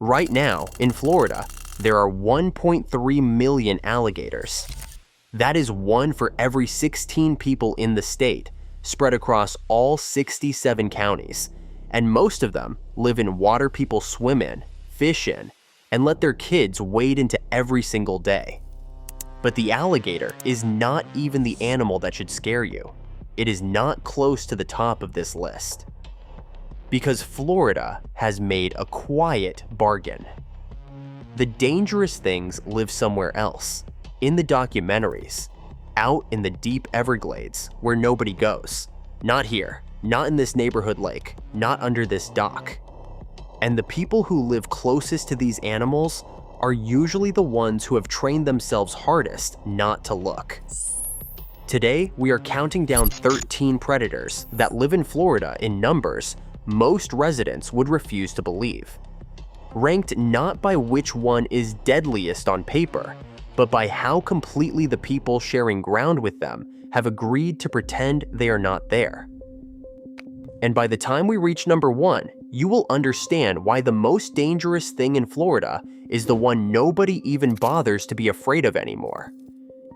Right now, in Florida, there are 1.3 million alligators. That is one for every 16 people in the state, spread across all 67 counties, and most of them live in water people swim in, fish in, and let their kids wade into every single day. But the alligator is not even the animal that should scare you. It is not close to the top of this list. Because Florida has made a quiet bargain. The dangerous things live somewhere else, in the documentaries, out in the deep Everglades where nobody goes. Not here, not in this neighborhood lake, not under this dock. And the people who live closest to these animals are usually the ones who have trained themselves hardest not to look. Today, we are counting down 13 predators that live in Florida in numbers most residents would refuse to believe. Ranked not by which one is deadliest on paper, but by how completely the people sharing ground with them have agreed to pretend they are not there. And by the time we reach number 1, you will understand why the most dangerous thing in Florida is the one nobody even bothers to be afraid of anymore.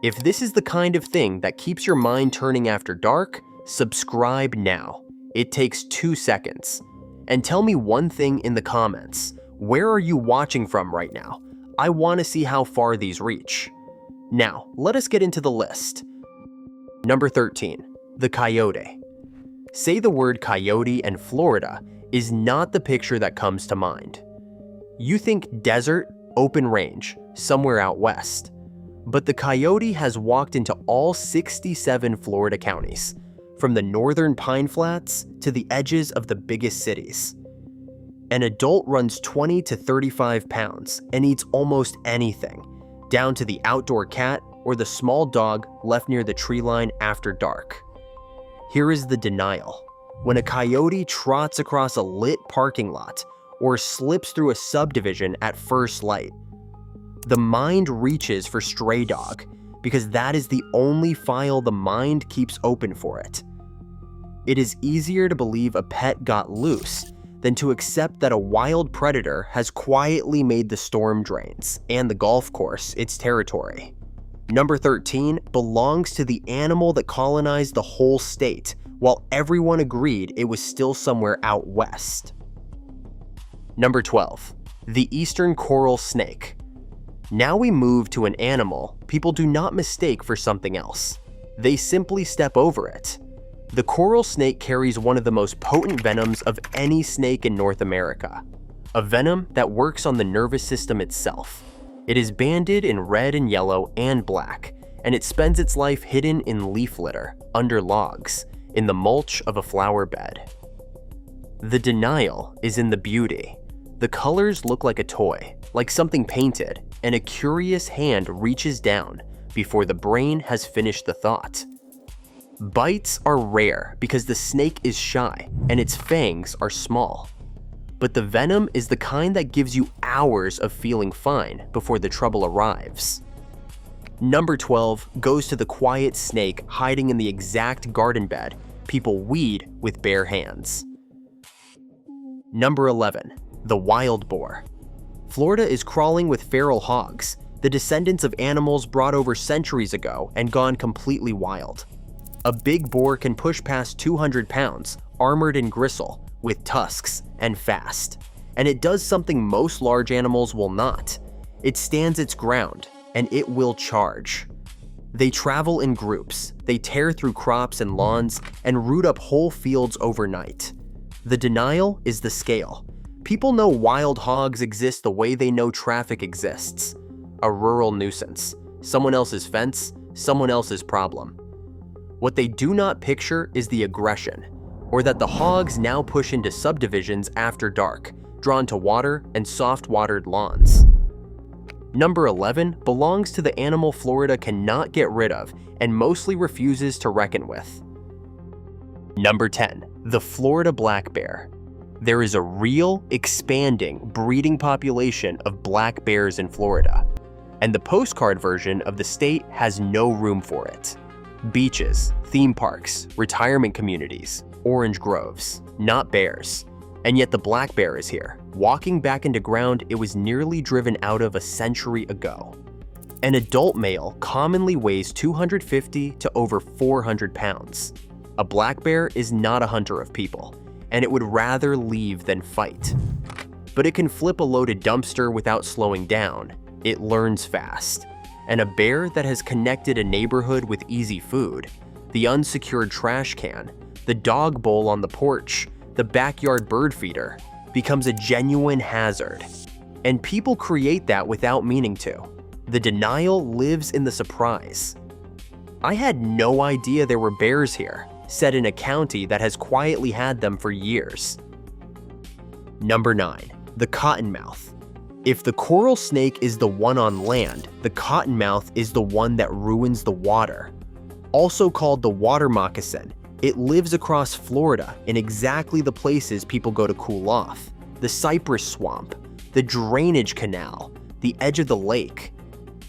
If this is the kind of thing that keeps your mind turning after dark, subscribe now. It takes 2 seconds. And tell me one thing in the comments. Where are you watching from right now? I want to see how far these reach. Now, let us get into the list. Number 13, the coyote. Say the word coyote and Florida is not the picture that comes to mind. You think desert, open range, somewhere out west. But the coyote has walked into all 67 Florida counties, from the northern pine flats to the edges of the biggest cities. An adult runs 20 to 35 pounds and eats almost anything, down to the outdoor cat or the small dog left near the tree line after dark. Here is the denial. When a coyote trots across a lit parking lot or slips through a subdivision at first light, the mind reaches for stray dog because that is the only file the mind keeps open for it. It is easier to believe a pet got loose than to accept that a wild predator has quietly made the storm drains and the golf course its territory. Number 13 belongs to the animal that colonized the whole state, while everyone agreed it was still somewhere out west. Number 12, the eastern coral snake. Now we move to an animal people do not mistake for something else. They simply step over it. The coral snake carries one of the most potent venoms of any snake in North America, a venom that works on the nervous system itself. It is banded in red and yellow and black, and it spends its life hidden in leaf litter, under logs, in the mulch of a flower bed. The denial is in the beauty. The colors look like a toy, like something painted, and a curious hand reaches down before the brain has finished the thought. Bites are rare because the snake is shy and its fangs are small. But the venom is the kind that gives you hours of feeling fine before the trouble arrives. Number 12 goes to the quiet snake hiding in the exact garden bed people weed with bare hands. Number 11, the wild boar. Florida is crawling with feral hogs, the descendants of animals brought over centuries ago and gone completely wild. A big boar can push past 200 pounds, armored in gristle, with tusks, and fast. And it does something most large animals will not. It stands its ground, and it will charge. They travel in groups, they tear through crops and lawns, and root up whole fields overnight. The denial is the scale. People know wild hogs exist the way they know traffic exists. A rural nuisance, someone else's fence, someone else's problem. What they do not picture is the aggression, or that the hogs now push into subdivisions after dark, drawn to water and soft-watered lawns. Number 11 belongs to the animal Florida cannot get rid of and mostly refuses to reckon with. Number 10, the Florida black bear. There is a real, expanding, breeding population of black bears in Florida, and the postcard version of the state has no room for it. Beaches, theme parks, retirement communities, orange groves, not bears. And yet the black bear is here, walking back into ground it was nearly driven out of a century ago. An adult male commonly weighs 250 to over 400 pounds. A black bear is not a hunter of people, and it would rather leave than fight. But it can flip a loaded dumpster without slowing down. It learns fast. And a bear that has connected a neighborhood with easy food, the unsecured trash can, the dog bowl on the porch, the backyard bird feeder, becomes a genuine hazard. And people create that without meaning to. The denial lives in the surprise. I had no idea there were bears here, said in a county that has quietly had them for years. Number 9. The cottonmouth. If the coral snake is the one on land, the cottonmouth is the one that ruins the water. Also called the water moccasin, it lives across Florida in exactly the places people go to cool off. The cypress swamp, the drainage canal, the edge of the lake.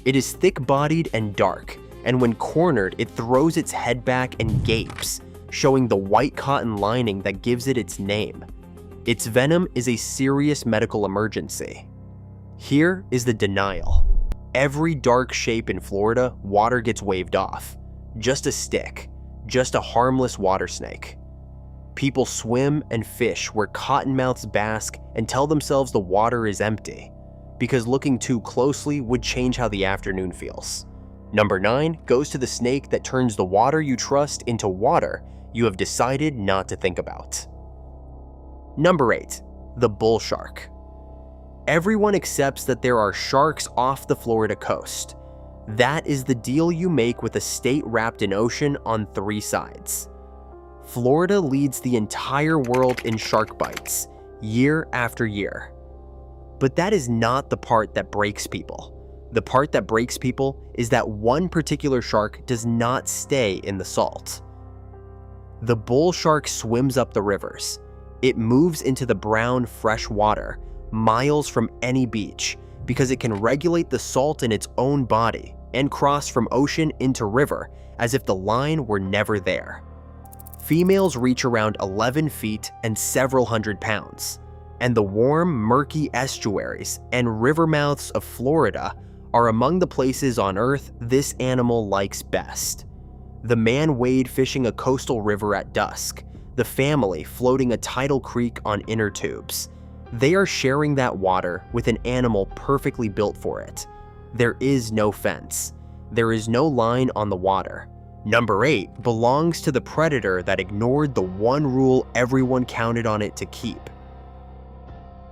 It is thick-bodied and dark, and when cornered, it throws its head back and gapes, showing the white cotton lining that gives it its name. Its venom is a serious medical emergency. Here is the denial. Every dark shape in Florida, water gets waved off. Just a stick, just a harmless water snake. People swim and fish where cottonmouths bask and tell themselves the water is empty, because looking too closely would change how the afternoon feels. Number 9 goes to the snake that turns the water you trust into water you have decided not to think about. Number 8. The bull shark. Everyone accepts that there are sharks off the Florida coast. That is the deal you make with a state wrapped in ocean on 3 sides. Florida leads the entire world in shark bites, year after year. But that is not the part that breaks people. The part that breaks people is that one particular shark does not stay in the salt. The bull shark swims up the rivers. It moves into the brown, fresh water, miles from any beach, because it can regulate the salt in its own body and cross from ocean into river as if the line were never there. Females reach around 11 feet and several hundred pounds, and the warm, murky estuaries and river mouths of Florida are among the places on Earth this animal likes best. The man wade fishing a coastal river at dusk, the family floating a tidal creek on inner tubes. They are sharing that water with an animal perfectly built for it. There is no fence. There is no line on the water. Number 8 belongs to the predator that ignored the one rule everyone counted on it to keep.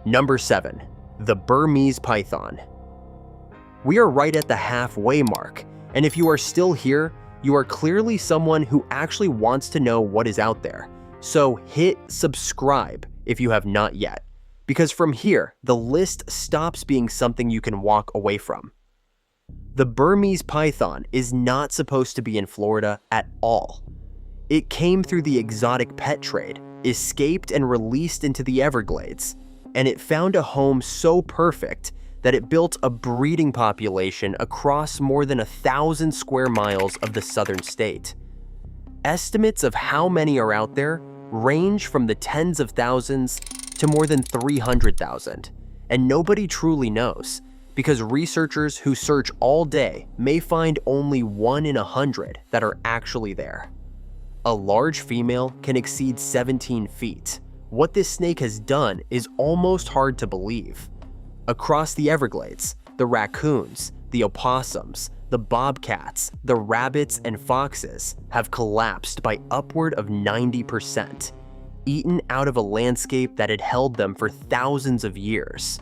Number 7. The Burmese python. We are right at the halfway mark, and if you are still here, you are clearly someone who actually wants to know what is out there. So hit subscribe if you have not yet, because from here, the list stops being something you can walk away from. The Burmese python is not supposed to be in Florida at all. It came through the exotic pet trade, escaped and released into the Everglades, and it found a home so perfect that it built a breeding population across more than 1,000 square miles of the southern state. Estimates of how many are out there range from the tens of thousands to more than 300,000, and nobody truly knows, because researchers who search all day may find only 1 in 100 that are actually there. A large female can exceed 17 feet. What this snake has done is almost hard to believe. Across the Everglades, the raccoons, the opossums, the bobcats, the rabbits, and foxes have collapsed by upward of 90%, eaten out of a landscape that had held them for thousands of years.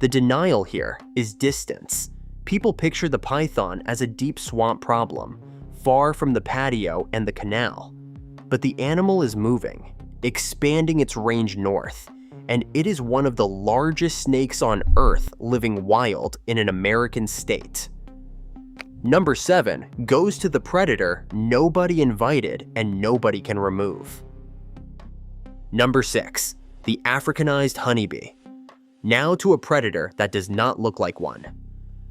The denial here is distance. People picture the python as a deep swamp problem, far from the patio and the canal. But the animal is moving, expanding its range north, and it is one of the largest snakes on Earth living wild in an American state. Number 7 goes to the predator nobody invited and nobody can remove. Number 6, the Africanized honeybee. Now to a predator that does not look like one.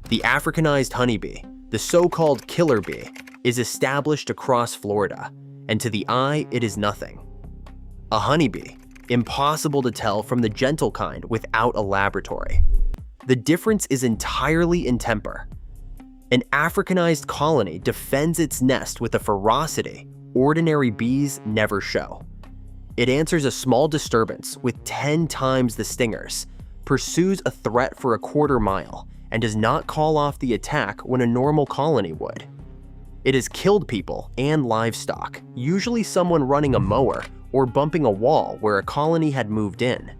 The Africanized honeybee, the so-called killer bee, is established across Florida, and to the eye it is nothing. A honeybee, impossible to tell from the gentle kind without a laboratory. The difference is entirely in temper. An Africanized colony defends its nest with a ferocity ordinary bees never show. It answers a small disturbance with 10 times the stingers, pursues a threat for a quarter mile, and does not call off the attack when a normal colony would. It has killed people and livestock, usually someone running a mower or bumping a wall where a colony had moved in.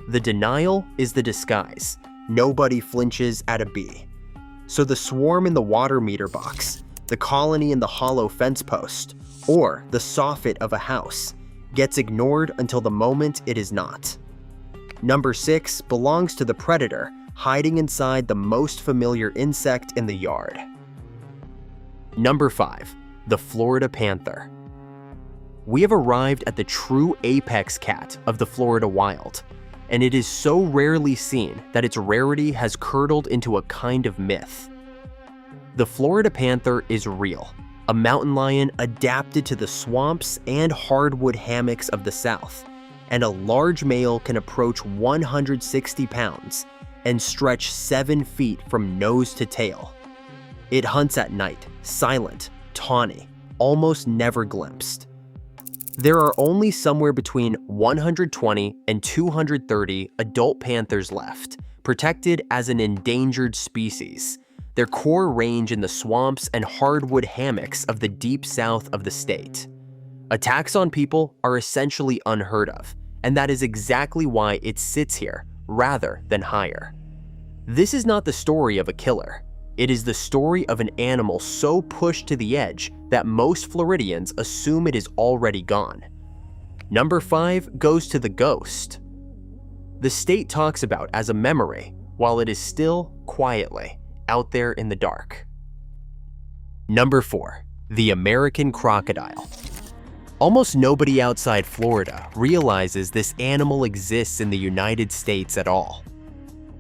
The denial is the disguise. Nobody flinches at a bee. So the swarm in the water meter box, the colony in the hollow fence post, or the soffit of a house gets ignored until the moment it is not. Number 6 belongs to the predator hiding inside the most familiar insect in the yard. Number 5, the Florida panther. We have arrived at the true apex cat of the Florida wild, and it is so rarely seen that its rarity has curdled into a kind of myth. The Florida panther is real, a mountain lion adapted to the swamps and hardwood hammocks of the South, and a large male can approach 160 pounds and stretch 7 feet from nose to tail. It hunts at night, silent, tawny, almost never glimpsed. There are only somewhere between 120 and 230 adult panthers left, protected as an endangered species. Their core range in the swamps and hardwood hammocks of the deep south of the state. Attacks on people are essentially unheard of, and that is exactly why it sits here rather than higher. This is not the story of a killer. It is the story of an animal so pushed to the edge that most Floridians assume it is already gone. Number 5 goes to the ghost. The state talks about as a memory, while it is still, quietly, out there in the dark. Number 4, the American crocodile. Almost nobody outside Florida realizes this animal exists in the United States at all.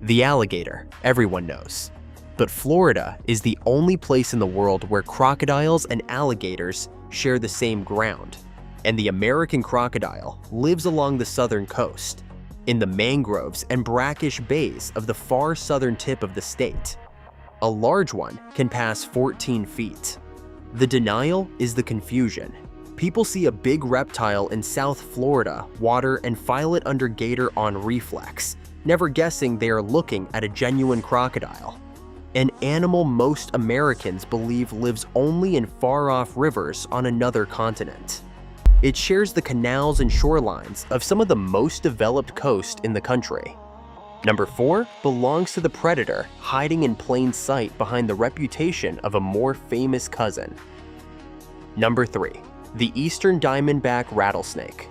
The alligator, everyone knows. But Florida is the only place in the world where crocodiles and alligators share the same ground, and the American crocodile lives along the southern coast, in the mangroves and brackish bays of the far southern tip of the state. A large one can pass 14 feet. The denial is the confusion. People see a big reptile in South Florida water and file it under gator on reflex, never guessing they are looking at a genuine crocodile. An animal most Americans believe lives only in far-off rivers on another continent. It shares the canals and shorelines of some of the most developed coast in the country. Number 4 belongs to the predator hiding in plain sight behind the reputation of a more famous cousin. Number 3, the eastern diamondback rattlesnake.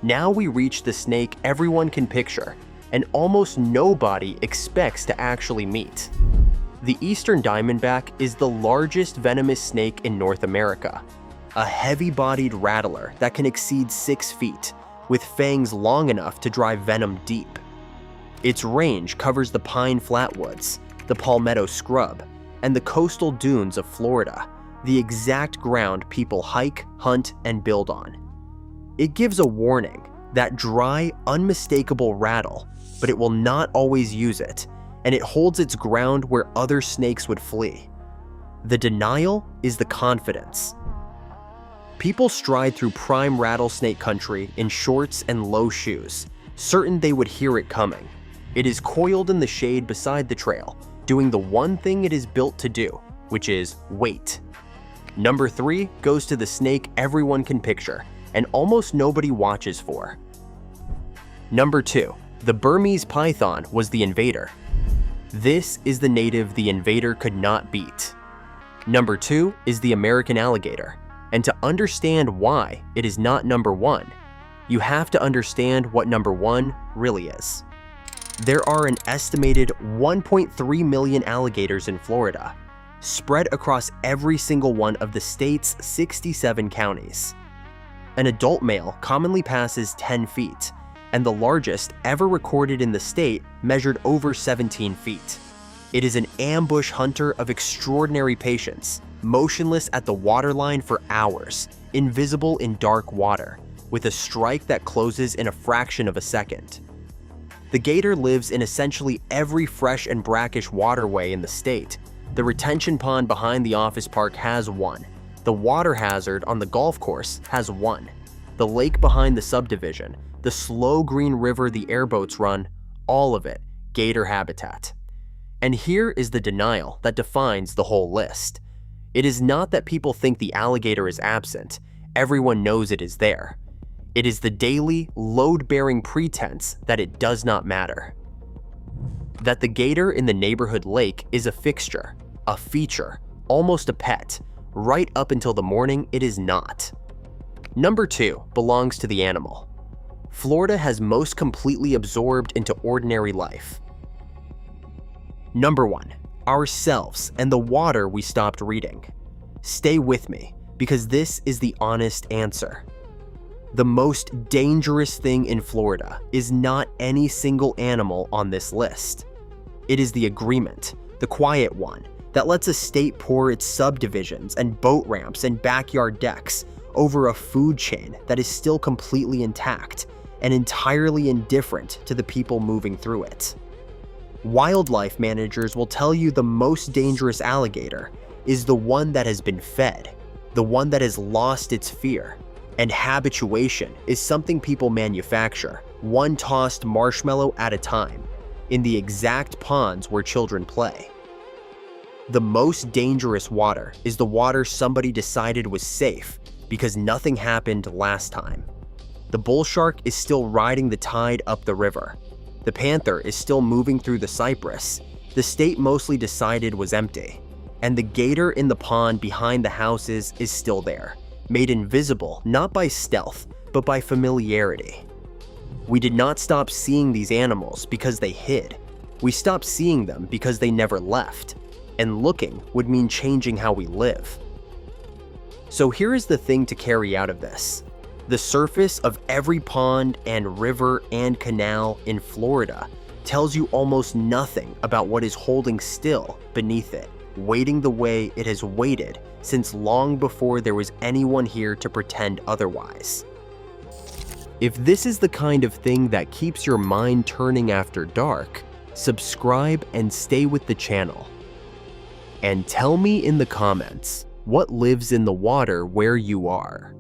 Now we reach the snake everyone can picture, and almost nobody expects to actually meet. The eastern diamondback is the largest venomous snake in North America, a heavy-bodied rattler that can exceed 6 feet, with fangs long enough to drive venom deep. Its range covers the pine flatwoods, the palmetto scrub, and the coastal dunes of Florida, the exact ground people hike, hunt, and build on. It gives a warning, that dry, unmistakable rattle, but it will not always use it, and it holds its ground where other snakes would flee. The denial is the confidence. People stride through prime rattlesnake country in shorts and low shoes, certain they would hear it coming. It is coiled in the shade beside the trail, doing the one thing it is built to do, which is wait. Number 3 goes to the snake everyone can picture, and almost nobody watches for. Number 2, the Burmese python was the invader. This is the native the invader could not beat. Number 2 is the American alligator, and to understand why it is not number 1, you have to understand what number 1 really is. There are an estimated 1.3 million alligators in Florida, spread across every single one of the state's 67 counties. An adult male commonly passes 10 feet, and the largest ever recorded in the state measured over 17 feet. It is an ambush hunter of extraordinary patience, motionless at the waterline for hours, invisible in dark water, with a strike that closes in a fraction of a second. The gator lives in essentially every fresh and brackish waterway in the state. The retention pond behind the office park has one. The water hazard on the golf course has one. The lake behind the subdivision, the slow green river the airboats run, all of it gator habitat. And here is the denial that defines the whole list. It is not that people think the alligator is absent. Everyone knows it is there. It is the daily, load-bearing pretense that it does not matter. That the gator in the neighborhood lake is a fixture, a feature, almost a pet. Right up until the morning, it is not. Number 2 belongs to the animal. Florida has most completely absorbed into ordinary life. Number 1, ourselves and the water we stopped reading. Stay with me, because this is the honest answer. The most dangerous thing in Florida is not any single animal on this list. It is the agreement, the quiet one, that lets a state pour its subdivisions and boat ramps and backyard decks over a food chain that is still completely intact and entirely indifferent to the people moving through it. Wildlife managers will tell you the most dangerous alligator is the one that has been fed, the one that has lost its fear. And habituation is something people manufacture, one tossed marshmallow at a time, in the exact ponds where children play. The most dangerous water is the water somebody decided was safe because nothing happened last time. The bull shark is still riding the tide up the river. The panther is still moving through the cypress. The state mostly decided was empty. And the gator in the pond behind the houses is still there, made invisible not by stealth, but by familiarity. We did not stop seeing these animals because they hid. We stopped seeing them because they never left. And looking would mean changing how we live. So here is the thing to carry out of this. The surface of every pond and river and canal in Florida tells you almost nothing about what is holding still beneath it, waiting the way it has waited since long before there was anyone here to pretend otherwise. If this is the kind of thing that keeps your mind turning after dark, subscribe and stay with the channel. And tell me in the comments what lives in the water where you are.